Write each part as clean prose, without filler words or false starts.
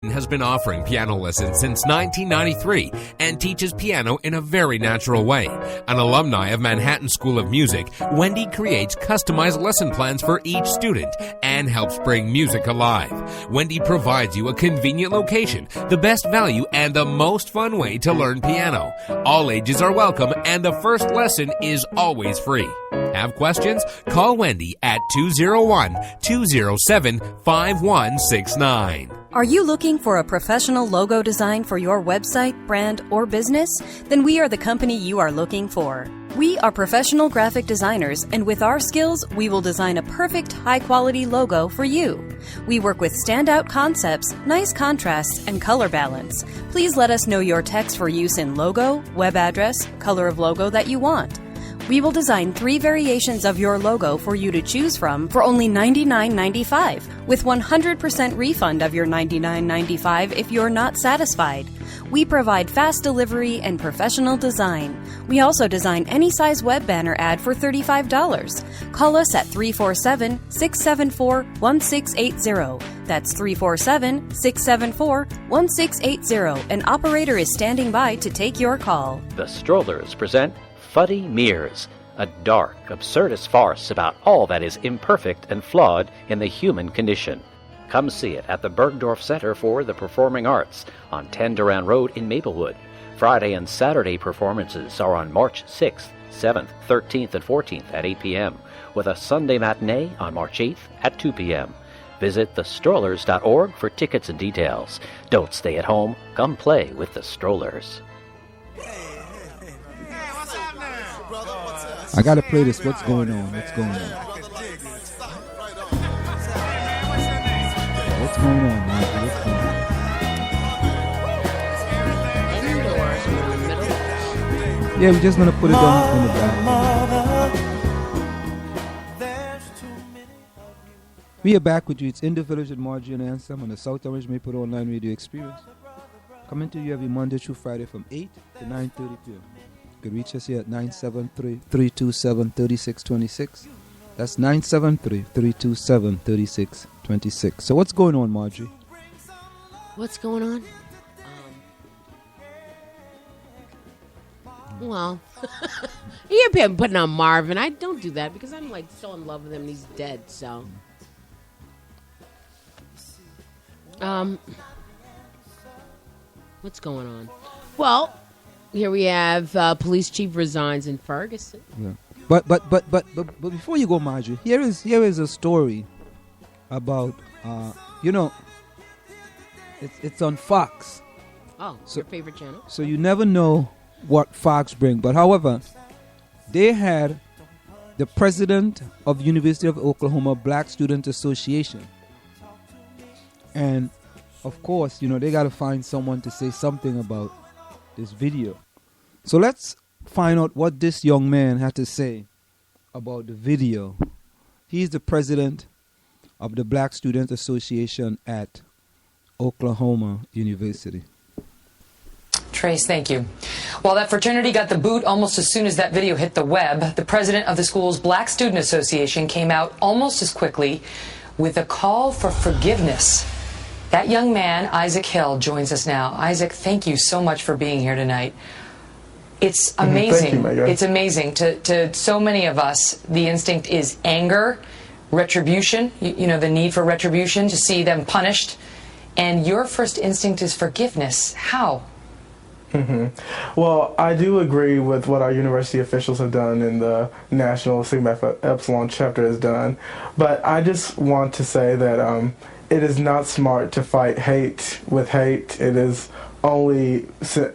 has been offering piano lessons since 1993 and teaches piano in a very natural way. An alumni of Manhattan School of Music, Wendy creates customized lesson plans for each student and helps bring music alive. Wendy provides you a convenient location, the best value, and the most fun way to learn piano. All ages are welcome and the first lesson is always free. Have questions? Call Wendy at 201-207-5169. Are you looking for a professional logo design for your website, brand, or business? Then we are the company you are looking for. We are professional graphic designers, and with our skills, we will design a perfect, high-quality logo for you. We work with standout concepts, nice contrasts, and color balance. Please let us know your text for use in logo, web address, color of logo that you want. We will design 3 variations of your logo for you to choose from for only $99.95, with 100% refund of your $99.95 if you're not satisfied. We provide fast delivery and professional design. We also design any size web banner ad for $35. Call us at 347-674-1680. That's 347-674-1680. An operator is standing by to take your call. The Strollers present Fuddy Mears, a dark, absurdist farce about all that is imperfect and flawed in the human condition. Come see it at the Bergdorf Center for the Performing Arts on 10 Durand Road in Maplewood. Friday and Saturday performances are on March 6th, 7th, 13th, and 14th at 8 p.m., with a Sunday matinee on March 8th at 2 p.m. Visit thestrollers.org for tickets and details. Don't stay at home. Come play with the Strollers. I gotta play this. What's going on? What's going on? What's going on, Michael? What's going on? Yeah, we're just gonna put it on in the back. We are back with you. It's In the Village with Margie and Ansem on the South Orange Maple Online Radio Experience. Coming to you every Monday through Friday from 8 to 9:30 p.m. You can reach us here at 973-327-3626. That's 973-327-3626. So what's going on, Marjorie? What's going on? Well, you've been putting on Marvin. I don't do that because I'm like so in love with him and he's dead, so. What's going on? Well, here we have police chief resigns in Ferguson. Yeah. But before you go, Marjorie, here is a story about it's on Fox. Oh, your favorite channel. So you never know what Fox bring. But however, they had the president of University of Oklahoma Black Student Association, and of course, they got to find someone to say something about this video. So let's find out what this young man had to say about the video. He's the president of the Black Student Association at Oklahoma University. Trace, thank you. While that fraternity got the boot almost as soon as that video hit the web, the president of the school's Black Student Association came out almost as quickly with a call for forgiveness. That young man, Isaac Hill, joins us now. Isaac, thank you so much for being here tonight. It's amazing. Thank you, it's amazing. To so many of us, the instinct is anger, retribution, the need for retribution, to see them punished. And your first instinct is forgiveness. How? Well, I do agree with what our university officials have done and the National Sigma Epsilon chapter has done. But I just want to say that it is not smart to fight hate with hate. It is only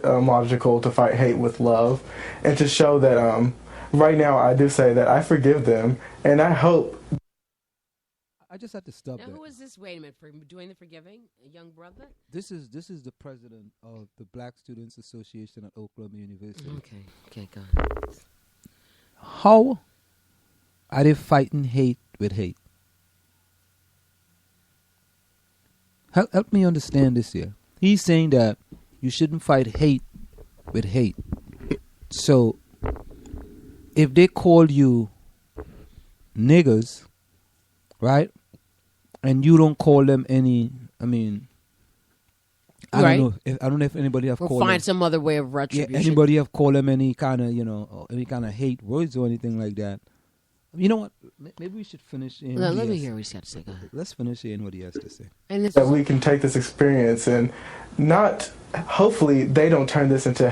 logical to fight hate with love, and to show that right now I do say that I forgive them, and I hope. I just had to stop now, there. who is this? Wait a minute, for doing the forgiving? A young brother? This is the president of the Black Students Association at Oklahoma University. Okay, go ahead. How are they fighting hate with hate? Help me understand this here. He's saying that you shouldn't fight hate with hate. So, if they call you niggers, right, and you don't call them any, Right. I don't know if anybody have We'll called find them. some other way of Yeah, retribution. anybody have called them any kind of, any kind of hate words or anything like that. You know what? Maybe we should finish in. Let me hear what he's got to say. Go ahead. Let's finish in what he has to say. And this That we can take this experience and not, hopefully they don't turn this into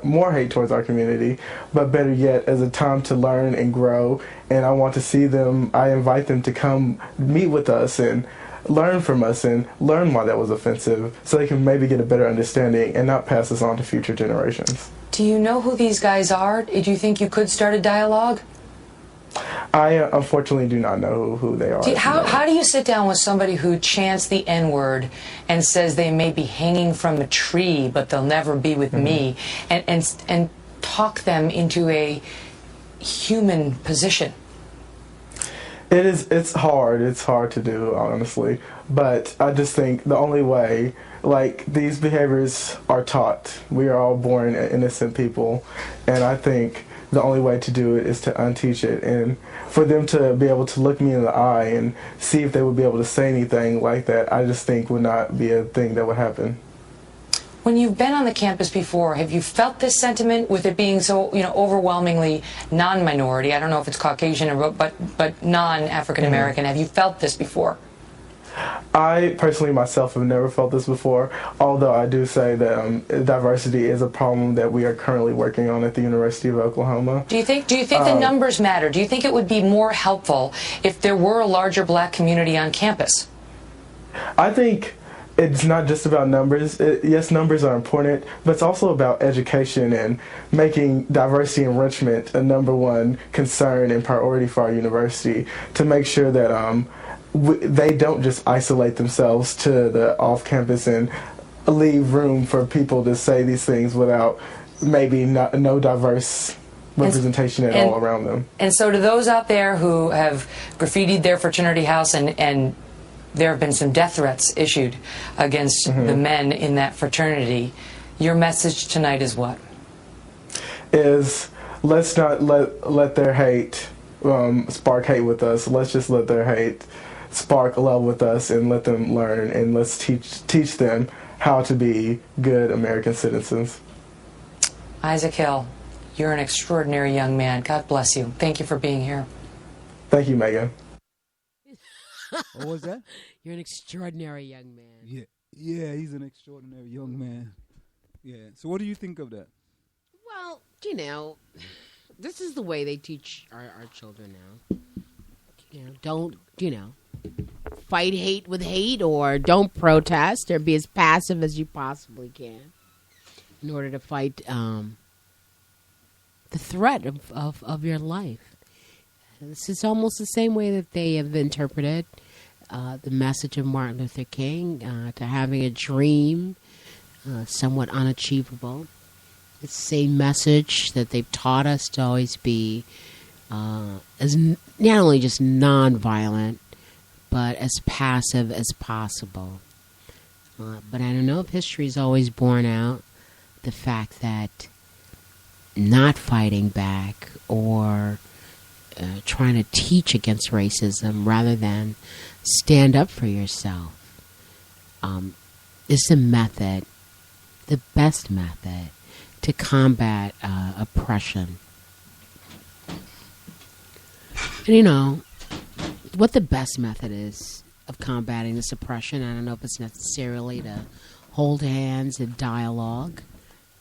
more hate towards our community, but better yet, as a time to learn and grow. And I invite them to come meet with us and learn from us and learn why that was offensive, so they can maybe get a better understanding and not pass this on to future generations. Do you know who these guys are? Do you think you could start a dialogue? I unfortunately do not know who they are. How do you sit down with somebody who chants the N-word and says they may be hanging from a tree, but they'll never be with me, and talk them into a human position? It's hard. It's hard to do, honestly. But I just think the only way, like, these behaviors are taught. We are all born innocent people, and I think the only way to do it is to unteach it, and for them to be able to look me in the eye and see if they would be able to say anything like that, I just think would not be a thing that would happen. When you've been on the campus before, have you felt this sentiment with it being so, overwhelmingly non-minority? I don't know if it's Caucasian or but non-African American. Have you felt this before? I personally myself have never felt this before, although I do say that diversity is a problem that we are currently working on at the University of Oklahoma. Do you think the numbers matter? Do you think it would be more helpful if there were a larger black community on campus? I think it's not just about numbers. Yes, numbers are important, but it's also about education and making diversity enrichment a #1 concern and priority for our university, to make sure that they don't just isolate themselves to the off-campus and leave room for people to say these things without maybe no diverse representation at all around them. And so to those out there who have graffitied their fraternity house and there have been some death threats issued against the men in that fraternity, your message tonight is what? Is let's not let their hate spark hate with us. Let's just let their hate spark love with us and let them learn, and let's teach them how to be good American citizens. Isaac Hill, you're an extraordinary young man. God bless you. Thank you for being here. Thank you, Megan. What was that? You're an extraordinary young man. Yeah, he's an extraordinary young man. Yeah. So what do you think of that? Well, this is the way they teach our children now. Don't, fight hate with hate, or don't protest, or be as passive as you possibly can in order to fight the threat of your life. This is almost the same way that they have interpreted the message of Martin Luther King, to having a dream, somewhat unachievable. It's the same message that they've taught us to always be as not only just nonviolent, but as passive as possible. But I don't know if history's always borne out the fact that not fighting back or trying to teach against racism rather than stand up for yourself is the method, the best method to combat oppression. And what the best method is of combating this oppression, I don't know if it's necessarily to hold hands and dialogue,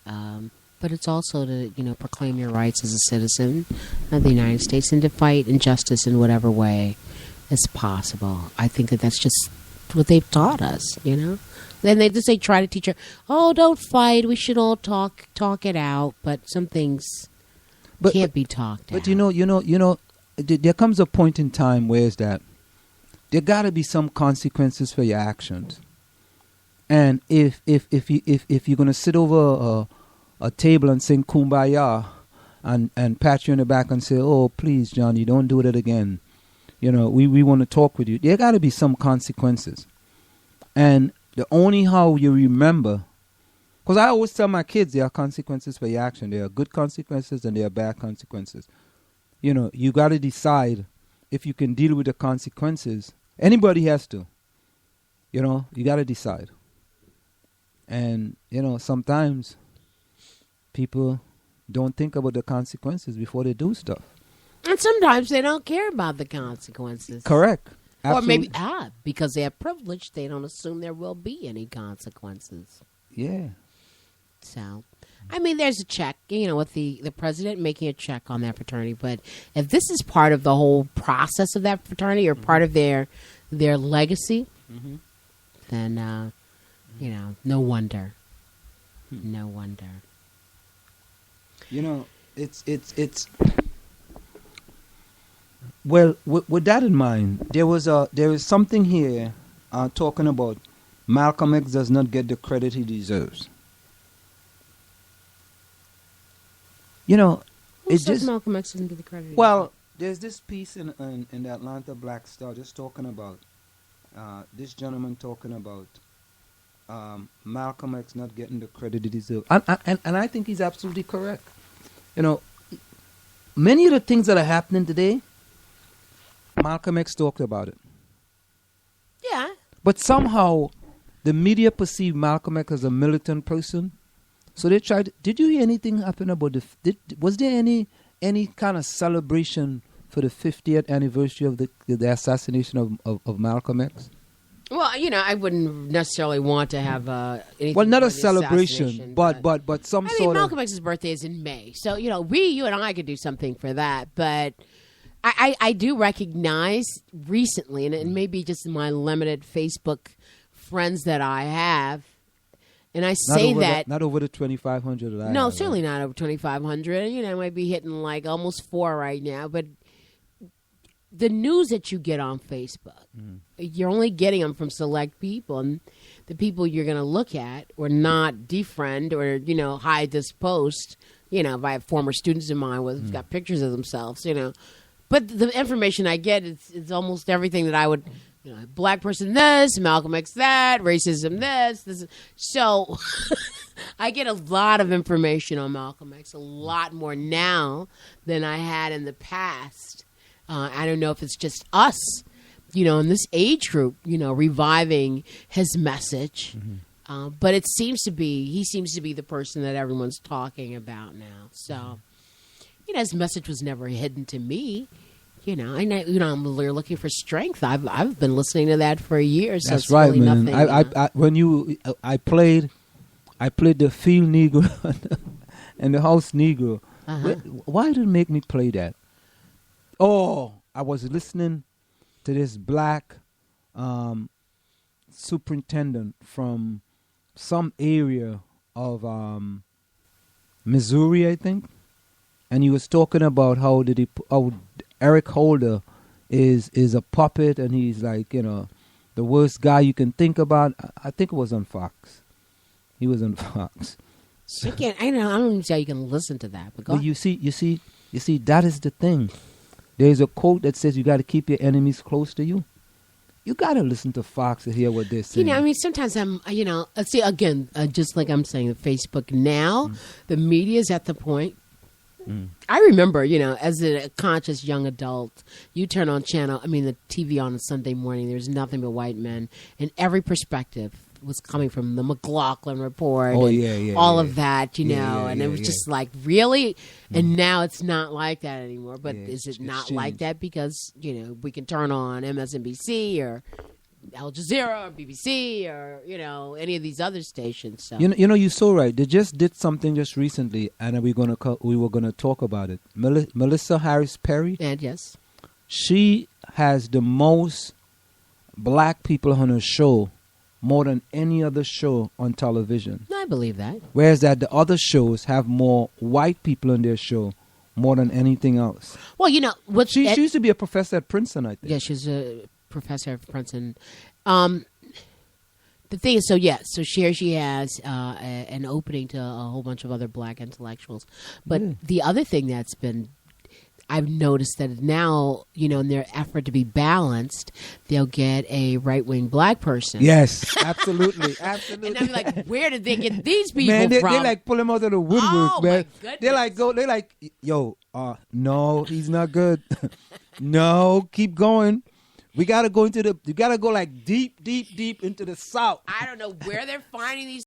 but it's also to, proclaim your rights as a citizen of the United States and to fight injustice in whatever way as possible. I think that's just what they've taught us, Then they try to teach her, don't fight, we should all talk it out, but some things can't be talked out. But there comes a point in time where is that there got to be some consequences for your actions. And if you're going to sit over a table and sing Kumbaya and pat you in the back and say, oh, please, Johnny, don't do that again. We want to talk with you. There got to be some consequences. And the only how you remember, because I always tell my kids there are consequences for your action. There are good consequences and there are bad consequences. You got to decide if you can deal with the consequences. Anybody has to. You got to decide. And, sometimes people don't think about the consequences before they do stuff. And sometimes they don't care about the consequences. Correct. Absolutely. Or maybe, because they have privilege, they don't assume there will be any consequences. Yeah. So, there's a check, with the president making a check on that fraternity. But if this is part of the whole process of that fraternity or part of their legacy, then, no wonder. No wonder. It's well, with that in mind, there is something here talking about Malcolm X does not get the credit he deserves. Who says Malcolm X doesn't get the credit? Well, there's this piece in the Atlanta Black Star just talking about this gentleman talking about Malcolm X not getting the credit he deserves, and I think he's absolutely correct. Many of the things that are happening today, Malcolm X talked about it. Yeah. But somehow, the media perceive Malcolm X as a militant person. So they tried. Did you hear anything happen about was there any kind of celebration for the 50th anniversary of the assassination of Malcolm X? Well, I wouldn't necessarily want to have anything. Well, not a celebration, but some sort of. Malcolm X's birthday is in May, so you and I could do something for that. But I do recognize recently, and it may be just my limited Facebook friends that I have, and I say that not over the 2,500 that I no, have, certainly not over 2,500. I might be hitting like almost 4 right now, but. The news that you get on Facebook, you're only getting them from select people, and the people you're going to look at or not defriend or, hide this post, if I have former students in mind who've got pictures of themselves, But the information I get, it's almost everything that I would, black person this, Malcolm X that, racism this. So I get a lot of information on Malcolm X, a lot more now than I had in the past. I don't know if it's just us, in this age group, reviving his message. But he seems to be the person that everyone's talking about now. So, his message was never hidden to me. I'm looking for strength. I've been listening to that for years. So that's right, really man. Nothing, I played the field Negro and the house Negro. Why did it make me play that? Oh, I was listening to this black superintendent from some area of Missouri, I think, and he was talking about how Eric Holder is a puppet, and he's like the worst guy you can think about. I think it was on Fox. He was on Fox. So, I don't even see how you can listen to that. But you see, that is the thing. There's a quote that says you got to keep your enemies close to you. You got to listen to Fox to hear what they're saying. Sometimes I'm, see, again, just like I'm saying, Facebook now, the media is at the point. I remember, as a conscious young adult, you turn on the TV on a Sunday morning, there's nothing but white men, and every perspective was coming from the McLaughlin Report. Oh, all of that, and it was just like, really? And now it's not like that anymore. But is it not like that because, we can turn on MSNBC or Al Jazeera or BBC or, any of these other stations. So. You're so right. They just did something just recently, and we were gonna talk about it. Melissa Harris Perry. And yes. She has the most black people on her show, more than any other show on television. I believe that. Whereas that the other shows have more white people on their show more than anything else. Well, she used to be a professor at Princeton, I think. Yeah, she's a professor at Princeton. The thing is, so here she has an opening to a whole bunch of other black intellectuals. But the other thing that's been I've noticed that now, in their effort to be balanced, they'll get a right-wing black person. Yes, absolutely, absolutely. And I'm like, where did they get these people man, from? They like pull them out of the woodwork, man. My They're like, yo, no, he's not good. No, keep going. We gotta go like deep into the South. I don't know where they're finding these